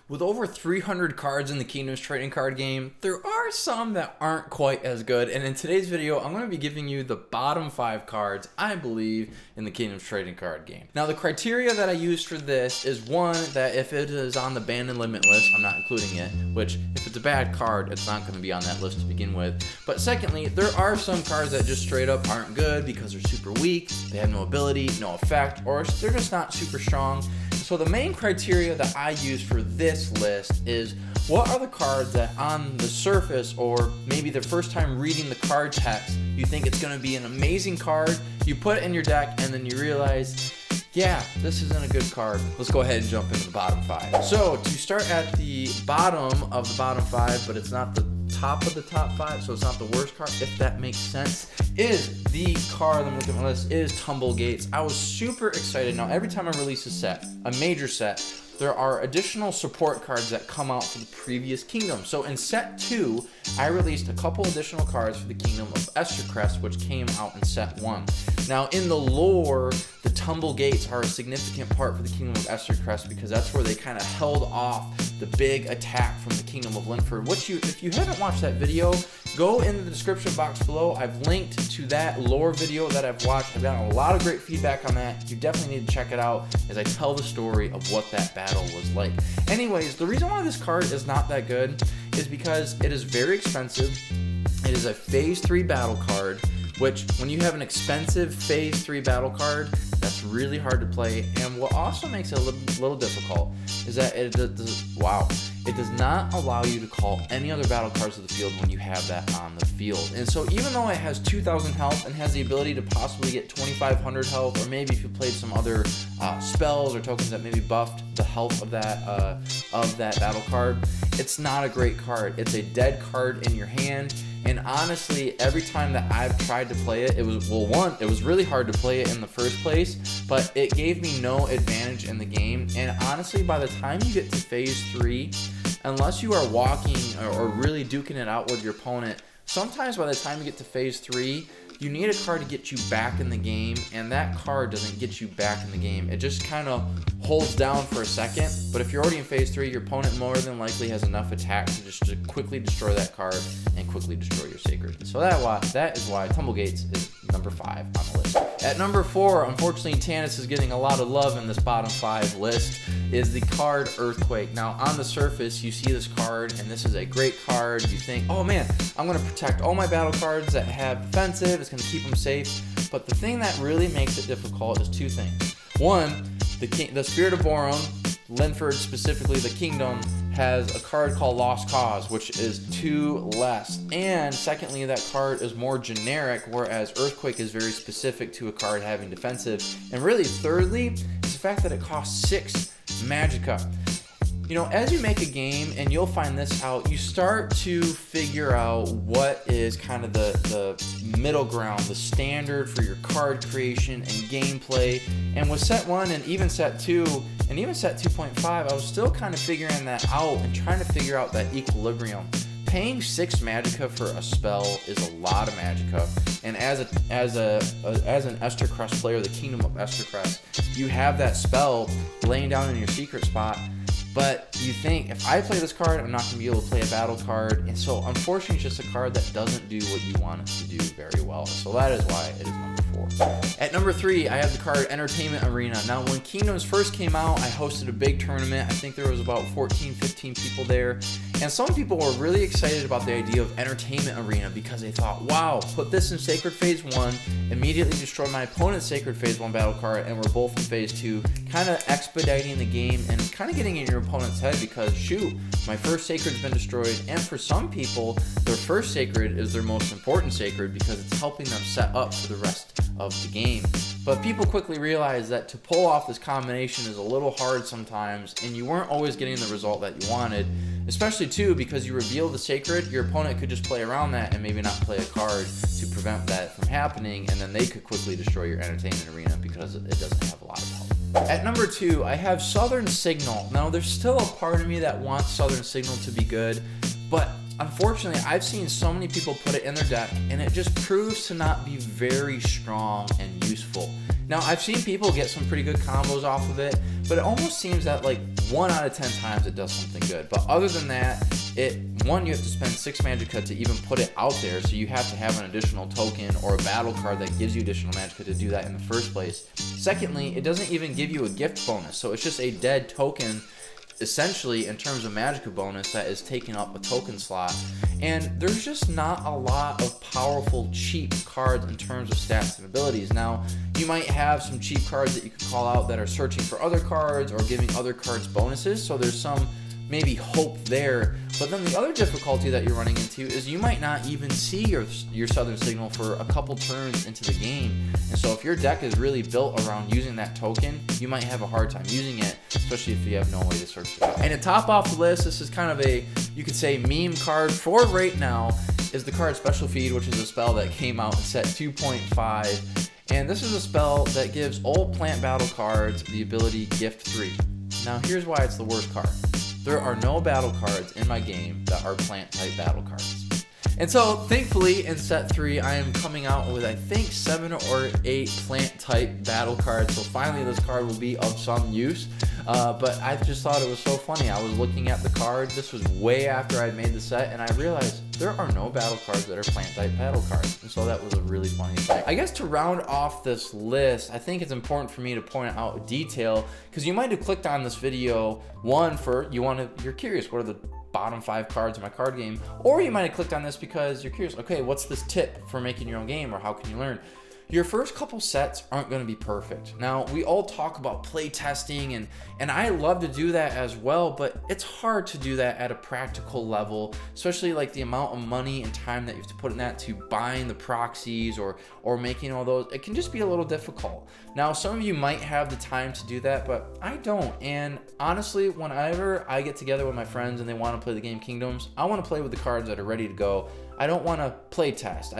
With over 300 cards in the Kingdoms trading card game, there are some that aren't quite as good, and in today's video, I'm going to be giving you the bottom 5 cards I believe in the Kingdoms trading card game. Now, the criteria that I use for this is one, that if it is on the banned and limit list, I'm not including it, which if it's a bad card, it's not going to be on that list to begin with. But secondly, there are some cards that just straight up aren't good because they're super weak, they have no ability, no effect, or they're just not super strong. So the main criteria that I use for this list is what are the cards that on the surface or maybe the first time reading the card text, you think it's going to be an amazing card, you put it in your deck and then you realize, yeah, this isn't a good card. Let's go ahead and jump into the bottom 5. So to start at the bottom of the bottom 5, but it's not the top of the top 5, so it's not the worst card, if that makes sense, is the card, let me look at my list, is Tumble Gates. I was super excited. Now, every time I release a set, a major set, there are additional support cards that come out for the previous kingdom. So in set 2, I released a couple additional cards for the Kingdom of Estercrest, which came out in set 1. Now, in the lore, the Tumble Gates are a significant part for the Kingdom of Estercrest because that's where they kind of held off the big attack from the Kingdom of Linford, which if you haven't watched that video, go in the description box below. I've linked to that lore video that I've watched. I've gotten a lot of great feedback on that. You definitely need to check it out as I tell the story of what that battle was like. Anyways, the reason why this card is not that good is because it is very expensive. It is a phase 3 battle card, which when you have an expensive phase 3 battle card, that's really hard to play. And what also makes it a little difficult is that it does not allow you to call any other battle cards to the field when you have that on the field. And so even though it has 2,000 health and has the ability to possibly get 2,500 health, or maybe if you played some other spells or tokens that maybe buffed the health of that battle card, it's not a great card. It's a dead card in your hand. And honestly, every time that I've tried to play it, it was really hard to play it in the first place, but it gave me no advantage in the game. And honestly, by the time you get to phase 3, unless you are walking or really duking it out with your opponent, sometimes by the time you get to phase 3, you need a card to get you back in the game, and that card doesn't get you back in the game. It just kind of holds down for a second, but if you're already in phase 3, your opponent more than likely has enough attack to just quickly destroy that card and quickly destroy your sacred. So that is why Tumble Gates is number 5 on the list. At number 4, unfortunately, Tannis is getting a lot of love in this bottom 5 list, is the card Earthquake. Now, on the surface, you see this card, and this is a great card. You think, oh man, I'm going to protect all my battle cards that have defensive. It's going to keep them safe. But the thing that really makes it difficult is 2 things. One, the Spirit of Boron, Linford specifically, the Kingdom, has a card called Lost Cause, which is 2 less. And secondly, that card is more generic, whereas Earthquake is very specific to a card having defensive. And really, thirdly, is the fact that it costs 6 magicka. You know, as you make a game, and you'll find this out, you start to figure out what is kind of the middle ground, the standard for your card creation and gameplay. And with set 1 and even set 2 and even set 2.5, I was still kind of figuring that out and trying to figure out that equilibrium. Paying 6 magicka for a spell is a lot of magicka, and as an Estercrest player, the Kingdom of Estercrest, you have that spell laying down in your secret spot. But you think, if I play this card, I'm not going to be able to play a battle card. And so, unfortunately, it's just a card that doesn't do what you want it to do very well. So that is why it is number 4. At number 3, I have the card Entertainment Arena. Now, when Kingdoms first came out, I hosted a big tournament. I think there was about 14, 15 people there. And some people were really excited about the idea of Entertainment Arena because they thought, wow, put this in Sacred Phase 1, immediately destroy my opponent's Sacred Phase 1 battle card, and we're both in Phase 2, kind of expediting the game and kind of getting in your opponent's head because, shoot, my first Sacred's been destroyed. And for some people, their first Sacred is their most important Sacred because it's helping them set up for the rest of the game. But people quickly realized that to pull off this combination is a little hard sometimes, and you weren't always getting the result that you wanted, especially too because you reveal the Sacred, your opponent could just play around that and maybe not play a card to prevent that from happening, and then they could quickly destroy your Entertainment Arena because it doesn't have a lot of help. At number 2, I have Southern Signal. Now, there's still a part of me that wants Southern Signal to be good, but unfortunately, I've seen so many people put it in their deck, and it just proves to not be very strong and useful. Now, I've seen people get some pretty good combos off of it, but it almost seems that like 1 out of 10 times it does something good. But other than that, one, you have to spend 6 Magicka to even put it out there, so you have to have an additional token or a battle card that gives you additional Magicka to do that in the first place. Secondly, it doesn't even give you a gift bonus, so it's just a dead token essentially in terms of Magicka bonus that is taking up a token slot. And there's just not a lot of powerful cheap cards in terms of stats and abilities. Now, you might have some cheap cards that you could call out that are searching for other cards or giving other cards bonuses, so there's some maybe hope there. But then the other difficulty that you're running into is you might not even see your Southern Signal for a couple turns into the game. And so if your deck is really built around using that token, you might have a hard time using it, especially if you have no way to search for it. And to top off the list, this is kind of a, you could say, meme card for right now, is the card Special Feed, which is a spell that came out in set 2.5. And this is a spell that gives all plant battle cards the ability Gift 3. Now here's why it's the worst card. There are no battle cards in my game that are plant type battle cards. And so thankfully in set 3 I am coming out with I think 7 or 8 plant type battle cards, so finally this card will be of some use. But I just thought it was so funny. I was looking at the card, this was way after I'd made the set, and I realized there are no battle cards that are plant type battle cards. And so that was a really funny thing. I guess to round off this list, I think it's important for me to point out a detail, because you might have clicked on this video, one, for you're curious, what are the bottom 5 cards in my card game, or you might have clicked on this because you're curious, okay, what's this tip for making your own game, or how can you learn? Your first couple sets aren't going to be perfect. Now, we all talk about play testing, and I love to do that as well, but it's hard to do that at a practical level, especially like the amount of money and time that you have to put in that to buying the proxies or making all those. It can just be a little difficult. Now, some of you might have the time to do that, but I don't. And honestly, whenever I get together with my friends and they want to play the game Kingdoms, I want to play with the cards that are ready to go. I don't want to play test.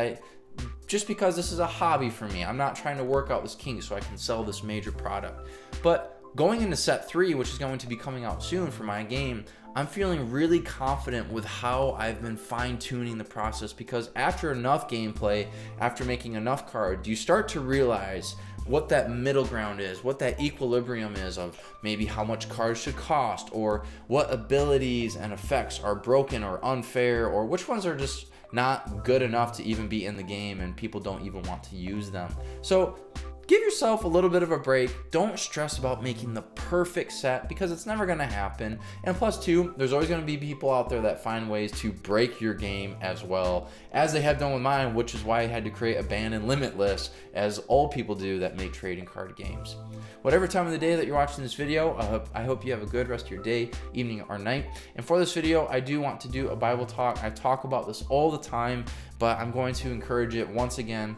Just because this is a hobby for me. I'm not trying to work out this king so I can sell this major product. But going into set 3, which is going to be coming out soon for my game, I'm feeling really confident with how I've been fine-tuning the process, because after enough gameplay, after making enough cards, you start to realize what that middle ground is, what that equilibrium is of maybe how much cards should cost, or what abilities and effects are broken or unfair, or which ones are just not good enough to even be in the game and people don't even want to use them. So give yourself a little bit of a break. Don't stress about making the perfect set, because it's never going to happen. And plus 2, there's always going to be people out there that find ways to break your game as well, as they have done with mine, which is why I had to create a ban and limit list, as all people do that make trading card games. Whatever time of the day that you're watching this video, I hope you have a good rest of your day, evening, or night. And for this video, I do want to do a Bible talk. I talk about this all the time, but I'm going to encourage it once again.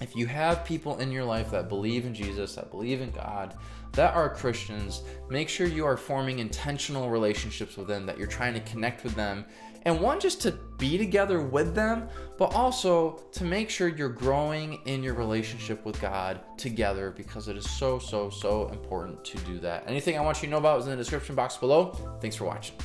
If you have people in your life that believe in Jesus, that believe in God, that are Christians, make sure you are forming intentional relationships with them, that you're trying to connect with them, and one, just to be together with them, but also to make sure you're growing in your relationship with God together, because it is so important to do that. Anything I want you to know about is in the description box below. Thanks for watching.